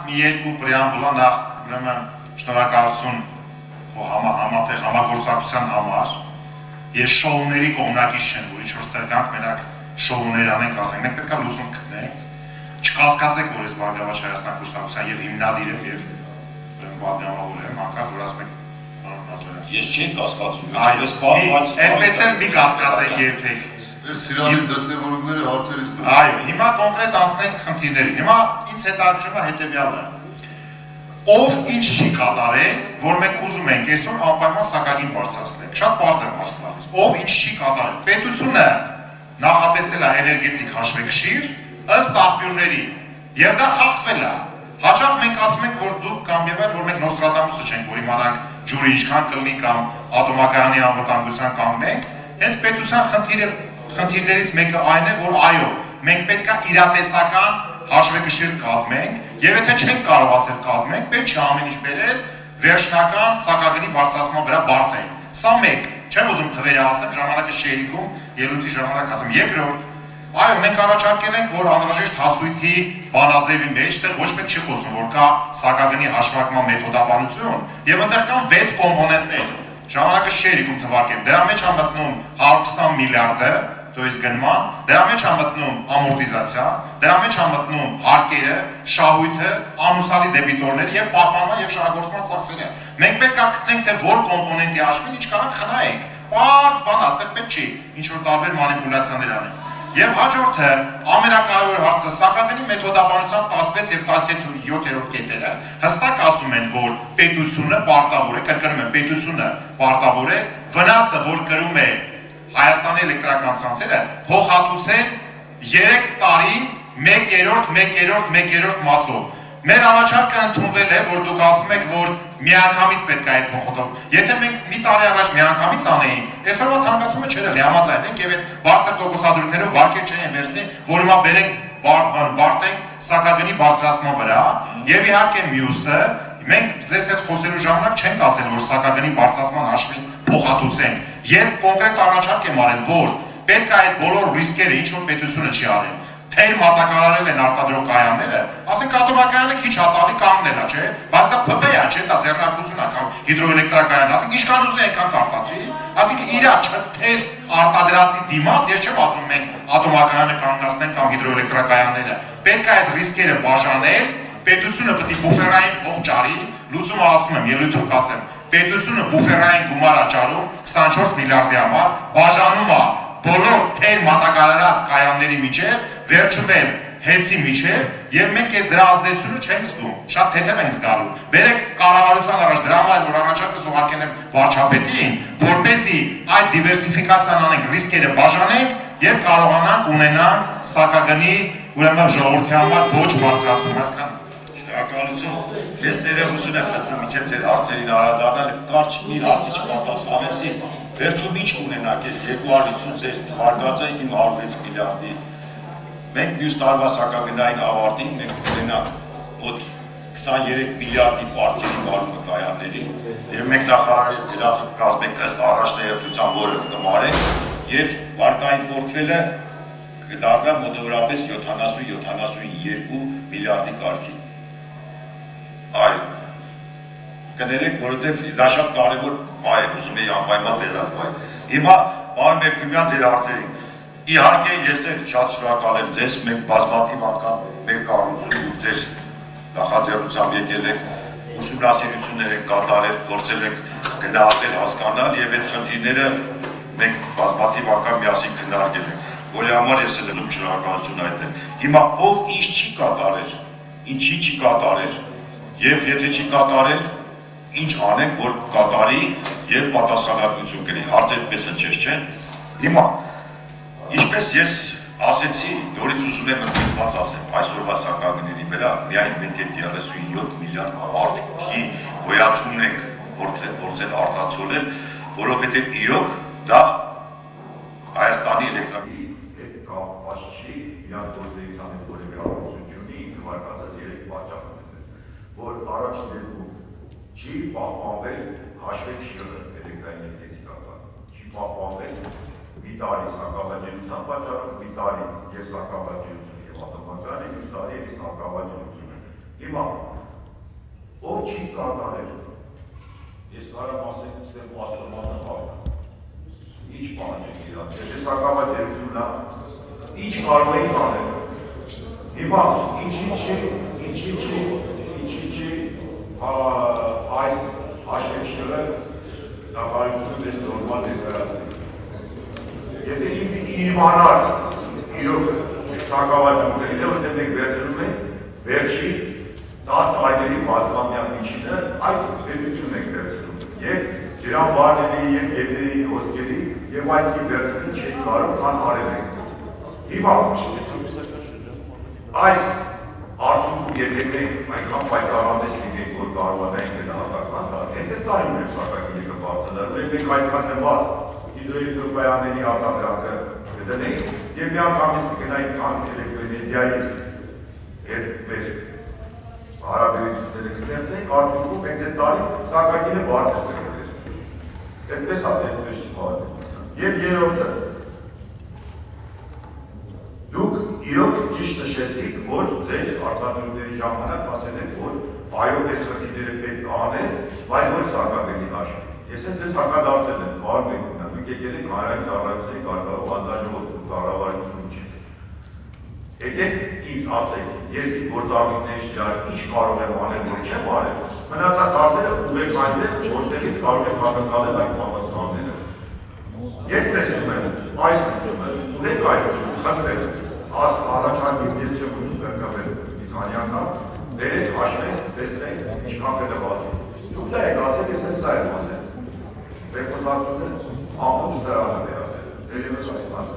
մի երկու պրեամբուլա նախ ուրեմն շնորհակալություն համատեղ համագործակցության համար։ Ես շոուների կողմնակից չեմ, որ ինչ-որ ստեղ գանք մենակ շոուներ անենք, ասենք, մենք պետք է լուծում գտնենք։ Չկասկածեք, որ ես Բարգավաճ Հայաստան կուսակցության եւ հիմնադիր եմ եւ պատգամավոր եմ, անկած որ ասենք Ես չեմ կասկածում, այդպես էլ մի կասկածեք երբեք։ Սիրալի դրսևորումները հարցերից դուրս։ Այո, հիմա կոնկրետ անցնենք խնդիրներին։ Հիմա ինձ հետաքրքրում է հետեւյալը։ Ով ինչ չի կատարել, որ մենք ուզում ենք այսօր անպայման սակագին բարձրացնենք։ Շատ բարձր եմ հարց տալիս։ Ով ինչ չի կատարել։ Պետությունը նախատեսել է էներգետիկ հաշվեկշիռ ըստ աղբյուրների, եւ դա խախտվել է։ Հաճախ մենք ասում ենք, որ դուք կամ եւ այլ, որ մենք Նոստրադամուսը չենք, որ իմանանք ջուրը ինչքան կլինի կամ ատոմակայանի անվտանգության կանգնենք, հենց պետության խնդիրներից մեկը այն է, որ այո, մենք պետք է իրատեսական հաշվեկշիռ կազմենք, եւ եթե չենք կարողացել կազմենք, պետք չէ ամեն ինչ բերել վերջնական սակագնի բարձրացման վրա բարդել։ Սա մեկ, չեմ ուզում թվերը ասեմ, ժամանակը շերիկում, ելույթի ժամանակ ասեմ, երկրորդ, այո, մենք առաջարկել ենք, որ անհրաժեշտ հասույթի բանաձևի մեջ ոչ մեկ չի խոսում, որ կա սակագնի հաշվարկման մեթոդաբանություն, եւ այնտեղ կան 6 կոմպոնենտներ։ Ժամանակը շերիկում թվարկեմ, դրա մեջ է մտնում 120 միլիարդը, то есть գնման, դրա մեջ է մտնում ամորտիզացիա, դրա մեջ է մտնում հարկերը, շահույթը, անուսալի դեբիտորները եւ պահպանման եւ շահագործման ծախսերը։ Մենք պետք է գտնենք, թե որ կոմպոնենտի հաշվին ինչ կարանք խնայենք։ Պարզ բան, աստեղ պետք չի ինչ որ տարբեր մանիպուլյացիաներ անենք։ Եվ հաջորդը ամենակարևոր հարցը սակագնի մեթոդաբանության 16 եւ 17-րդ կետերը հստակ ասում են, որ պետությունը պարտավոր է, կրկնում եմ, պետությունը պարտավոր է վնասը, որ կրում է Հայաստանի էլեկտրական ցանցերը, փոխհատուցեն 3 տարին 1/3 մասով։ Մեր առաջարկը ընդունվել է, որ դուք ասում եք, որ միանգամից պետք է այդ փոխհատուցում։ Եթե մենք մի տարի առաջ միանգամից անեինք, այսօրվա թանկացումը չէր էլի համաձայն ենք եւ այդ բարձր տոկոսադրույքներով վարկեր չէին վերցնի, որ հիմա բերենք բարդենք սակագնի բարձրացման վրա եւ իհարկե մյուսը մենք ձեզ հետ խոսելու ժամանակ չենք ասել, որ սակագնի բարձրացման հաշվին փոխհատուցենք։ Ես կոնկրետ առաջարկ եմ արել, որ պետք է այդ բոլոր ռիսկերը, ինչ որ պետությունը չի արել, թեր մատակարարել են արտադրող կայանները, ասենք ատոմակայանը քիչ հատալի կանգնել է, չէ, բայց դա ՓՊ է, չէ, դա ձեռնարկություն է կամ հիդրոէլեկտրակայան, ասենք ինչքան ուզի այնքան կարտադրի, ասենք իրա թեր արտադրածի դիմաց, ես չեմ ասում մենք ատոմակայանը կանգնացնենք կամ հիդրոէլեկտրակայանները, պետք է այդ ռիսկերը բաժանել, պետությունը պետք է բուֆերային փող ճարի, լուծումը ասում եմ, ելույթում կասեմ, պետությունը բուֆերային գումար աճարում 24 միլիարդի համար, բաժանում է բոլոր թեր մատակարարած կայանների միջև, վերջում են հեցի միջև եւ մենք այդ դրա ազդեցությունը չենք զգում, շատ թեթև ենք զգալու։ Բերեք կառավարության առաջ դրա համար որ առաջարկը ուղարկել եմ վարչապետին, որպեսզի այդ դիվերսիֆիկացիան անենք, ռիսկերը բաժանենք եւ կարողանանք ունենանք սակագնի ուրեմն ժողովրդի համար ոչ բարձրացում, հասկանա։ Շնորհակալություն։ Ես ներողություն եմ խնդրում իջել ձեր հարցերին անդրադառնալ, կարճ մի հարցի չպատասխանեցի։ Վերջում ինչ կունենաք այդ 250 թվարկածը 906 միլիարդի։ Մենք մյուս տարվա սակագնային ավարտին մենք կունենանք մոտ 23 միլիարդի պարտքերի վարումը կայանների եւ մենք նախարարի գրաֆիկ կազմենք ըստ առաջնահերթության, որը կմարենք եւ վարկային պորտֆելը կդառնա մոտավորապես 70-72 միլիարդի կարգի։ Այո, կներեք, որովհետև դա շատ կարևոր բայ է, ուզում էի անպայման դերալ բայ։ Հիմա պարոն Մերկումյան ձեր հարցերին։ Իհարկե ես էլ շատ շնորհակալ եմ ձեզ, մենք բազմաթիվ անգամ մեր կառույցում դուք ձեր նախաձեռնությամբ եկել եք, ուսումնասիրություններ եք կատարել, փորձել եք գնահատել, հասկանալ եւ այդ խնդիրները մենք բազմաթիվ անգամ միասին քննարկել ենք, որի համար ես էլ ուզում շնորհակալություն հայտնել։ Հիմա ով ինչ չի կատարել, ինչի չի կատարել եւ եթե չի կատարել, ինչ անենք, որ կատարի եւ պատասխանատվություն կրի, հարց այդպես հնչեց, չէ՞։ Հիմա ինչպես ես ասեցի, նորից ուզում եմ ընդգծված ասեմ, այսօրվա սակագների վրա միայն մենք այդ 37 միլիարդ մարդկի գոյացումն ենք փորձել արտացոլել, որովհետեւ իրոք դա Հայաստանի էլեկտրակայանի հետ կապված չի, իրանց գործունեության հետ որևէ առնչություն չունի, ինքը վարկածած 3 պատճառ որ առաջին դեպքում չի պահպանվել հաշվեկշիռը էլեկտրաէներգետիկական, չի պահպանվել մի տարի սակավաջելության պատճառով, մի տարի եւ սակավաջելություն եւ ատոմակայանի, մյուս տարի էլի սակավաջելությունը։ Հիմա ով չի կատարել։ Ես կարամ ասեմ, ստեղ պատրամանը խաղը։ Ինչ բան եք իրան, եթե սակավաճերությունն է, ինչ կարող եք անել։ Հիմա ինչի այս հաշվեջները դավարությունը դες նորմալ դեկարացնել։ Եթե իմանար իրոք սակավաճումներին է, որտեղ մենք վերցնում ենք վերջի 10 տարիների բազմամյա միջինը այդ պետությունն ենք վերցնում և ջրան բարների և գետերի հոսքերի և այդքի վերցնում չենք կարող, քան արել ենք։ Հիմա այս արդյունքում եթե մենք այնքան պայծառամես լինենք, որ կարողանայինք գնահատական տալ, հենց այդ տարին մեր սակագինը կբարձրանար, մենք այդքան նվազ հիդրոէլեկտրոկայանների արտադրանքը կդնենք և մի անգամից կգնայինք քան էլեկտրոէներգիայի հետ մեր հարաբերությունները կստեղծենք, արդյունքում հենց այդ տարի սակագինը բարձր կլիներ։ Այդպես է, այդպես չպահել։ Եվ երրորդը, դուք իրոք ճիշտ նշեցիք, որ ձեր արտադրությունների ժամանակ ասել եք, որ այո, այս խնդիրները պետք է անել, բայց որ սակագինի հաշվի։ Ես ձեզ հակադարձել եմ, բարդ եք ունեմ, դուք եկել եք հանրային ծառայությունների կառավարության կառավարությունում չի։ Եկեք ինձ ասեք, ես իմ գործառույթների շրջան ինչ կարող եմ անել, որ չեմ արել, մնացած հարցերը ուղղեք այնտեղ, որտեղից կարող եք ակնկալել այդ պատասխանները։ Ես տեսնում եմ այս լուծումը, ունեք այդ լուծումը, խնդրեմ, առաջարկեմ, ես չեմ ուզում կրկնել մի քանի անգամ, բերեք, հաշվենք, տեսնենք, ինչքան կնվազի։ Դուք դա եք ասել, ես սա եմ ասել։ Բերկոսացությունը ամբողջ սրանը վերադել, դերևս այս